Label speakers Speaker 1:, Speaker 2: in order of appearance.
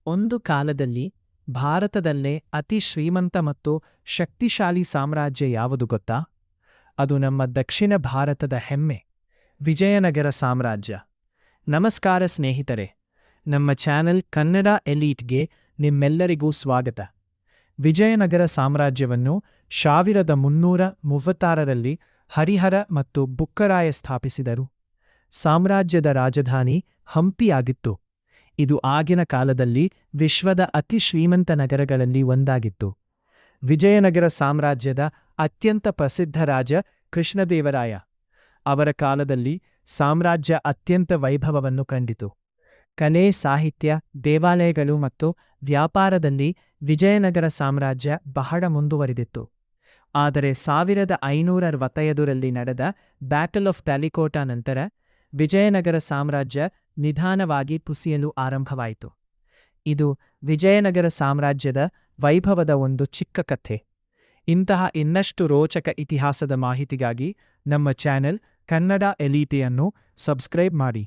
Speaker 1: ಒಂದು ಕಾಲದಲ್ಲಿ ಭಾರತದಲ್ಲೇ ಅತಿ ಶ್ರೀಮಂತ ಮತ್ತು ಶಕ್ತಿಶಾಲಿ ಸಾಮ್ರಾಜ್ಯ ಯಾವುದು ಗೊತ್ತಾ? ಅದು ನಮ್ಮ ದಕ್ಷಿಣ ಭಾರತದ ಹೆಮ್ಮೆ, ವಿಜಯನಗರ ಸಾಮ್ರಾಜ್ಯ. ನಮಸ್ಕಾರ ಸ್ನೇಹಿತರೆ, ನಮ್ಮ ಚಾನೆಲ್ ಕನ್ನಡ ಎಲೀಟ್ಗೆ ನಿಮ್ಮೆಲ್ಲರಿಗೂ ಸ್ವಾಗತ. ವಿಜಯನಗರ ಸಾಮ್ರಾಜ್ಯವನ್ನು 1336ರಲ್ಲಿ ಹರಿಹರ ಮತ್ತು ಬುಕ್ಕರಾಯ ಸ್ಥಾಪಿಸಿದರು. ಸಾಮ್ರಾಜ್ಯದ ರಾಜಧಾನಿ ಹಂಪಿಯಾಗಿತ್ತು. ಇದು ಆಗಿನ ಕಾಲದಲ್ಲಿ ವಿಶ್ವದ ಅತಿ ಶ್ರೀಮಂತ ನಗರಗಳಲ್ಲಿ ಒಂದಾಗಿತ್ತು. ವಿಜಯನಗರ ಸಾಮ್ರಾಜ್ಯದ ಅತ್ಯಂತ ಪ್ರಸಿದ್ಧ ರಾಜ ಕೃಷ್ಣದೇವರಾಯ. ಅವರ ಕಾಲದಲ್ಲಿ ಸಾಮ್ರಾಜ್ಯ ಅತ್ಯಂತ ವೈಭವವನ್ನು ಕಂಡಿತು. ಕಲೆ, ಸಾಹಿತ್ಯ, ದೇವಾಲಯಗಳು ಮತ್ತು ವ್ಯಾಪಾರದಲ್ಲಿ ವಿಜಯನಗರ ಸಾಮ್ರಾಜ್ಯ ಬಹಳ ಮುಂದುವರಿದಿತ್ತು. ಆದರೆ 1565ರಲ್ಲಿ ನಡೆದ ಬ್ಯಾಟಲ್ ಆಫ್ ತಾಲಿಕೋಟಾ ನಂತರ ವಿಜಯನಗರ ಸಾಮ್ರಾಜ್ಯ ನಿಧಾನವಾಗಿ ಕುಸಿಯಲು ಆರಂಭವಾಯಿತು. ಇದು ವಿಜಯನಗರ ಸಾಮ್ರಾಜ್ಯದ ವೈಭವದ ಒಂದು ಚಿಕ್ಕ ಕಥೆ. ಇಂತಹ ಇನ್ನಷ್ಟು ರೋಚಕ ಇತಿಹಾಸದ ಮಾಹಿತಿಗಾಗಿ ನಮ್ಮ ಚಾನೆಲ್ ಕನ್ನಡ ಎಲೀಟಿಯನ್ನು ಸಬ್ಸ್ಕ್ರೈಬ್ ಮಾಡಿ.